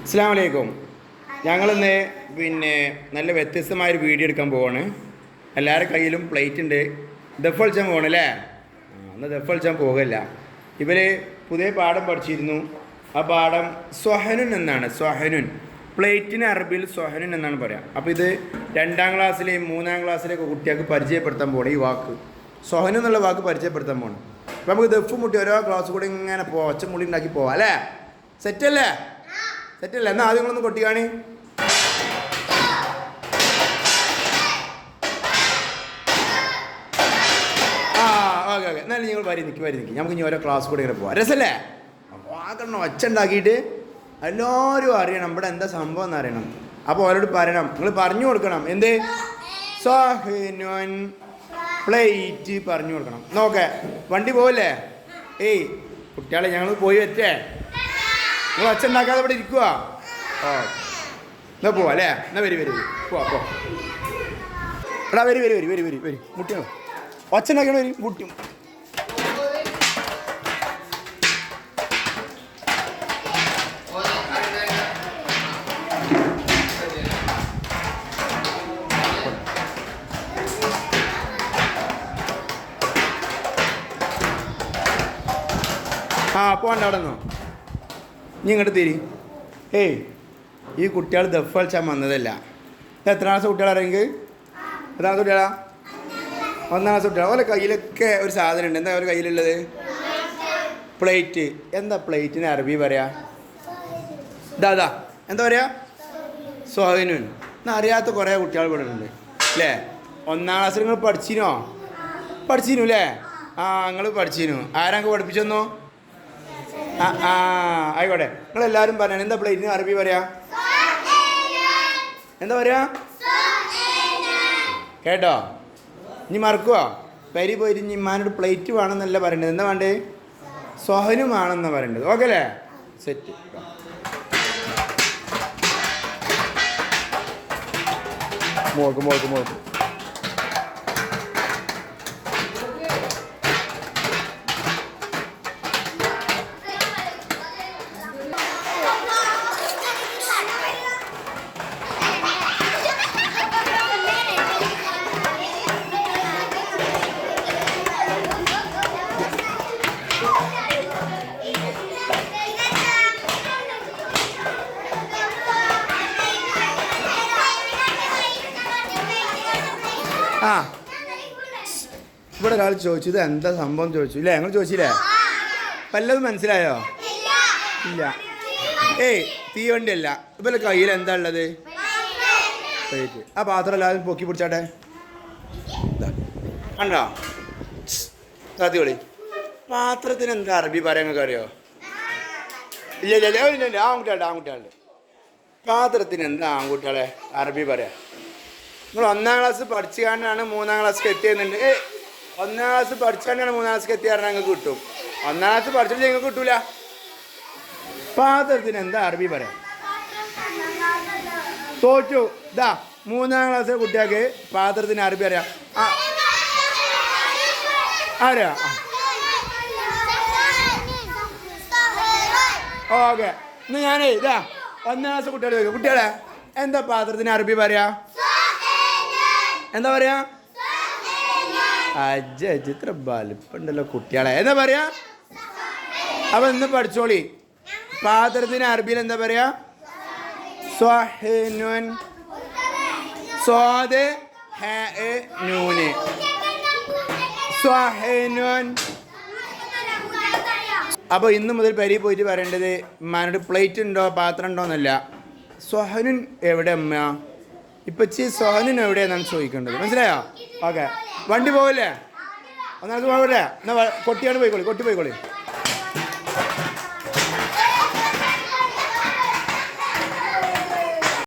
അസ്സലാമു അലൈക്കും. ഞങ്ങളിന്ന് നല്ല വ്യത്യസ്തമായൊരു വീഡിയോ എടുക്കാൻ പോവാണ്. എല്ലാവരുടെ കയ്യിലും പ്ലേറ്റ് ഉണ്ട്. ദഫ് കളിച്ചാൻ പോകണല്ലേ? അന്ന് ദഫ് കളിച്ചാൻ പോകില്ല. ഇവർ പുതിയ പാഠം പഠിച്ചിരുന്നു. ആ പാഠം സ്വഹനുൻ എന്നാണ്. സ്വഹനുൻ പ്ലേറ്റിന് അറബിയിൽ സ്വഹനുൻ എന്നാണ് പറയാം. അപ്പോൾ ഇത് 2ാം ക്ലാസ്സിലെയും 3ാം ക്ലാസ്സിലെയൊക്കെ കുട്ടികൾക്ക് പരിചയപ്പെടുത്താൻ പോകണം. ഈ വാക്ക് സ്വഹനു എന്നുള്ള വാക്ക് പരിചയപ്പെടുത്താൻ പോകണം. അപ്പോൾ നമുക്ക് ദഫ് മുട്ടി ഓരോ ക്ലാസ് കൂടെ ഇങ്ങനെ പോവാം, ഒച്ചമുള്ളി ഉണ്ടാക്കി പോവാം അല്ലേ? സെറ്റല്ലേ? സെറ്റല്ലേ? എന്നാൽ ആദ്യം നിങ്ങളൊന്ന് കൊട്ടിക്കാണി. ഓക്കെ എന്നാലും നിങ്ങൾ വരി നിൽക്കി നമുക്ക് ഇനി ഓരോ ക്ലാസ് കൂടെ ഇങ്ങനെ പോവാം. രസമല്ലേ? വാക്കണം ഒച്ച ഉണ്ടാക്കിയിട്ട് എല്ലാവരും അറിയണം ഇവിടെ എന്താ സംഭവം എന്ന് അറിയണം. അപ്പോൾ അവരോട് പറയണം, നിങ്ങൾ പറഞ്ഞു കൊടുക്കണം. എന്ത്? സ്വഹനുൻ പ്ലേറ്റ് പറഞ്ഞു കൊടുക്കണം. നോക്കേ വണ്ടി പോവല്ലേ? ഏയ് കുട്ടികളെ ഞങ്ങൾ പോയി വെച്ചേ, നിങ്ങൾ ഒച്ച ഉണ്ടാക്കാതെ ഇവിടെ ഇരിക്കുക. ഓ എന്നാ പോവാ അല്ലേ? എന്നാ വരി പോവാ എടാ വരി മുട്ടിയോ ഒച്ച ഉണ്ടാക്കണം. വരി മുട്ടി പോകണ്ട അവിടെ നിന്നോ. നീ ഇങ്ങോട്ട് തിരി. ഏയ് ഈ കുട്ടികൾ ദഫ് കളിച്ചാൽ വന്നതല്ല. എത്ര ക്ലാസ് കുട്ടികളാണെങ്കിൽ? എത്രാമത്തെ കുട്ടികളാ? 1ാം ക്ലാസ് കുട്ടികളാ. ഓരോ കയ്യിലൊക്കെ ഒരു സാധനം ഉണ്ട്. എന്താ ഒരു കയ്യിലുള്ളത്? പ്ലേറ്റ്. എന്താ പ്ലേറ്റിന് അറബി പറയാ? ഇതാ എന്താ പറയാ? സ്വഹനുൻ. എന്നാൽ അറിയാത്ത കുറേ കുട്ടികൾ ഇവിടെ ഉണ്ട് അല്ലേ? 1ാം ക്ലാസ്സിൽ നിങ്ങൾ പഠിച്ചിനോ അല്ലേ? നിങ്ങൾ പഠിച്ചിനു. ആരാങ്ക് പഠിപ്പിച്ചെന്നോ? ആയിക്കോട്ടെ. നിങ്ങളെല്ലാവരും പറയണം എന്താ പ്ലേറ്റിന് അറബി പറയാ? എന്താ പറയാ? കേട്ടോ? ഇനി മറക്കുവോ? പരി പോയിട്ട് ഇനി ഇമ്മാനോട് പ്ലേറ്റ് വേണമെന്നല്ല പറയേണ്ടത്. എന്താ വേണ്ടത്? സ്വഹനും വേണമെന്നാണ് പറയേണ്ടത്. ഓക്കെ അല്ലേ? സെറ്റ്. മോൾക്ക് ഇവിടെ ഒരാൾ ചോദിച്ചു ഇത് എന്താ സംഭവം ചോദിച്ചു ഇല്ലേ? ഞങ്ങൾ ചോദിച്ചില്ലേ? വല്ലതും മനസ്സിലായോ? ഇല്ല. ഏയ് തീവണ്ടി അല്ല. ഇവരുടെ കയ്യിൽ എന്താ ഉള്ളത്? പ്ലേറ്റ്. ആ പാത്രം എല്ലാവരും പൊക്കി പിടിച്ചാട്ടെ. കണ്ടോ സാധ്യകളി? പാത്രത്തിന് എന്താ അറബി പറയാൻ നിങ്ങൾക്ക് അറിയോ? ഇല്ല ആൺകുട്ടികളുടെ പാത്രത്തിന് എന്താ ആൺകുട്ടികളെ അറബി പറയാം? നിങ്ങൾ 1ാം ക്ലാസ് പഠിച്ചുകൊണ്ടാണ് 3ാം ക്ലാസ്സിൽ എത്തിയെന്നുണ്ട്. 1ാം ക്ലാസ് പഠിച്ചുകൊണ്ടാണ് 3ാം ക്ലാസ്സിൽ എത്തിയാൽ നിങ്ങൾക്ക് കിട്ടും. 1ാം ക്ലാസ് പഠിച്ചിട്ട് നിങ്ങൾക്ക് കിട്ടൂല. പാത്രത്തിന് എന്താ അറബി പറയാം? തോറ്റു. 3ാം ക്ലാസ്സിലെ കുട്ടികൾക്ക് പാത്രത്തിന് അറബി അറിയാം. ആരാ? ഓക്കെ. ഇന്ന് ഞാനേ 1ാം ക്ലാസ് കുട്ടികളെ ചോദിക്കാം. കുട്ടികളെ എന്താ പാത്രത്തിന് അറബി പറയാ? എന്താ പറയാ? ഇത്ര വലിപ്പുണ്ടല്ലോ കുട്ടികളെ. എന്താ പറയാ? അപ്പൊ ഇന്ന് പഠിച്ചോളി. പാത്രത്തിന് അറബിയിൽ എന്താ പറയാ? സ്വഹനുൻ. സ്വാദ് ഹ നൂന്. സ്വഹനുൻ. അപ്പോൾ ഇന്ന് മുതൽ പരി പോയിട്ട് പറയേണ്ടത് ഉമ്മാനോട് പ്ലേറ്റ് ഉണ്ടോ പാത്രം ഉണ്ടോ എന്നല്ല. സ്വഹനുൻ എവിടെ അമ്മ? ഇപ്പച്ചി സ്വഹനുൻ എവിടെയെന്നാണ് ചോദിക്കേണ്ടത്. മനസ്സിലായോ? ഓക്കെ. വണ്ടി പോവില്ലേ? ഒന്നാമത് പോവില്ലേ? എന്നാൽ കൊട്ടിയാണ് പോയിക്കോളി.